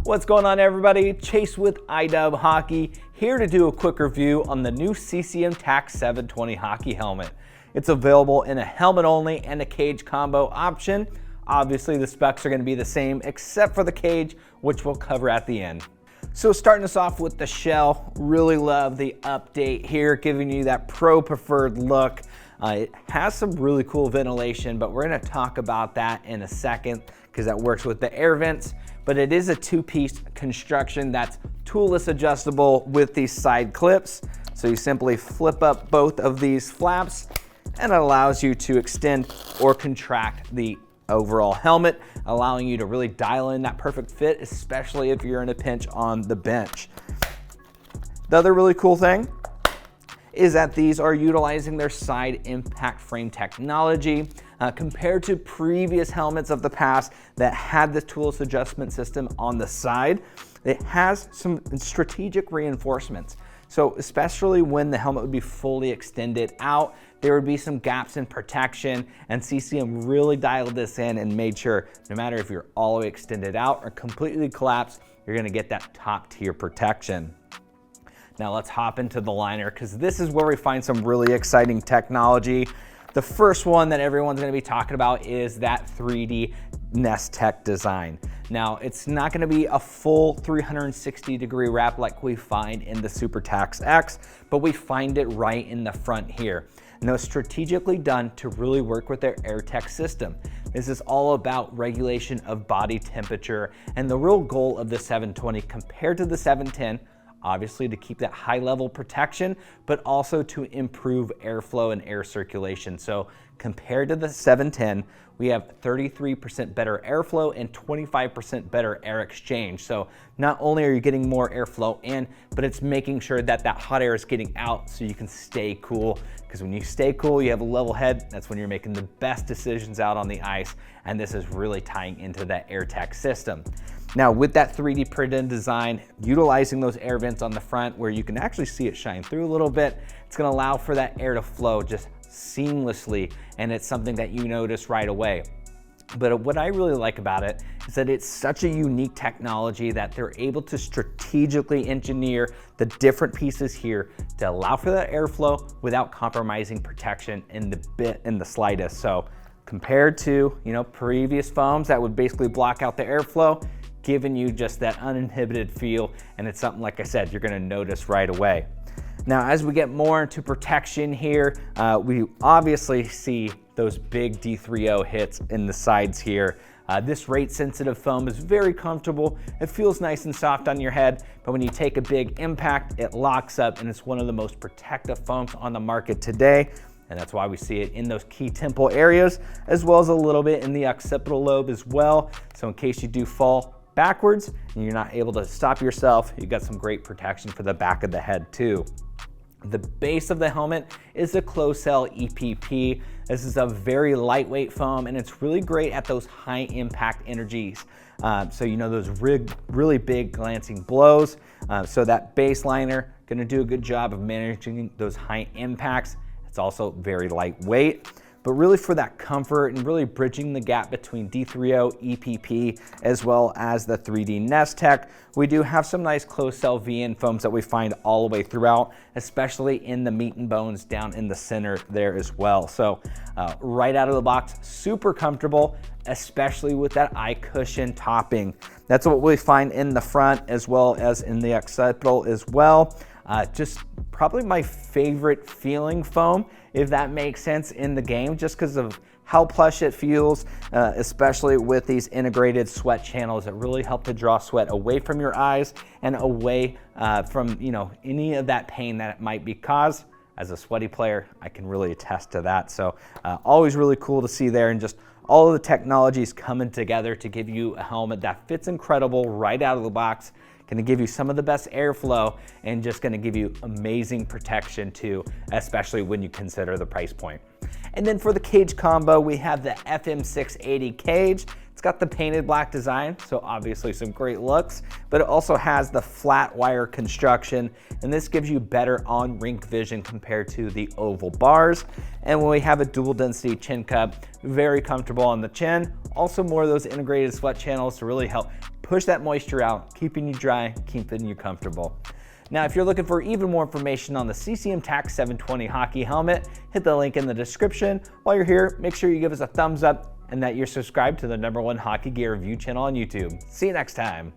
What's going on, everybody? Chase with iDub Hockey, here to do a quick review on the new CCM Tacks 720 hockey helmet. It's available in a helmet only and a cage combo option. Obviously the specs are going to be the same except for the cage, which we'll cover at the end. So starting us off with the shell, really love the update here, giving you that pro preferred look. It has some really cool ventilation, but we're going to talk about that in a second because that works with the air vents. But it is a two-piece construction that's toolless adjustable with these side clips. So you simply flip up both of these flaps and it allows you to extend or contract the overall helmet, allowing you to really dial in that perfect fit, especially if you're in a pinch on the bench. The other really cool thing is that these are utilizing their side impact frame technology. Compared to previous helmets of the past that had the toolless adjustment system on the side, it has some strategic reinforcements. So especially when the helmet would be fully extended out, there would be some gaps in protection, and CCM really dialed this in and made sure no matter if you're all the way extended out or completely collapsed, you're gonna get that top tier protection. Now let's hop into the liner because this is where we find some really exciting technology. The first one that everyone's going to be talking about is that 3D aer-tech design. Now, it's not going to be a full 360-degree wrap like we find in the Super Tacks X, but we find it right in the front here. Now, it's strategically done to really work with their aer-tech system. This is all about regulation of body temperature, and the real goal of the 720 compared to the 710, obviously to keep that high level protection, but also to improve airflow and air circulation. So compared to the 710, we have 33% better airflow and 25% better air exchange. So not only are you getting more airflow in, but it's making sure that that hot air is getting out so you can stay cool. Because when you stay cool, you have a level head, that's when you're making the best decisions out on the ice. And this is really tying into that aer-tech system. Now with that 3D printed design, utilizing those air vents on the front where you can actually see it shine through a little bit, it's gonna allow for that air to flow just seamlessly, and it's something that you notice right away. But what I really like about it is that it's such a unique technology that they're able to strategically engineer the different pieces here to allow for that airflow without compromising protection in the slightest. So compared to previous foams that would basically block out the airflow, giving you just that uninhibited feel, and it's something, like I said, you're gonna notice right away. Now, as we get more into protection here, we obviously see those big D3O hits in the sides here. This rate-sensitive foam is very comfortable. It feels nice and soft on your head, but when you take a big impact, it locks up, and it's one of the most protective foams on the market today. And that's why we see it in those key temple areas, as well as a little bit in the occipital lobe as well. So in case you do fall backwards and you're not able to stop yourself, you got some great protection for the back of the head too. The base of the helmet is a closed cell EPP. This is a very lightweight foam, and it's really great at those high impact energies. So those really big glancing blows. So that base liner gonna do a good job of managing those high impacts. It's also very lightweight, but really for that comfort and really bridging the gap between D3O, EPP, as well as the 3D aer-tech, we do have some nice closed cell VN foams that we find all the way throughout, especially in the meat and bones down in the center there as well. So right out of the box, super comfortable, especially with that eye cushion topping. That's what we find in the front as well as in the occipital as well. Just probably my favorite feeling foam, if that makes sense, in the game, just because of how plush it feels, especially with these integrated sweat channels that really help to draw sweat away from your eyes and away from any of that pain that it might be caused. As a sweaty player, I can really attest to that. So always really cool to see there, and just all of the technologies coming together to give you a helmet that fits incredible right out of the box. Gonna give you some of the best airflow and just gonna give you amazing protection too, especially when you consider the price point. And then for the cage combo, we have the FM680 cage. It's got the painted black design, so obviously some great looks, but it also has the flat wire construction, and this gives you better on-rink vision compared to the oval bars. And when we have a dual density chin cup, very comfortable on the chin. Also more of those integrated sweat channels to really help push that moisture out, keeping you dry, keeping you comfortable. Now, if you're looking for even more information on the CCM Tacks 720 hockey helmet, hit the link in the description. While you're here, make sure you give us a thumbs up and that you're subscribed to the #1 hockey gear review channel on YouTube. See you next time.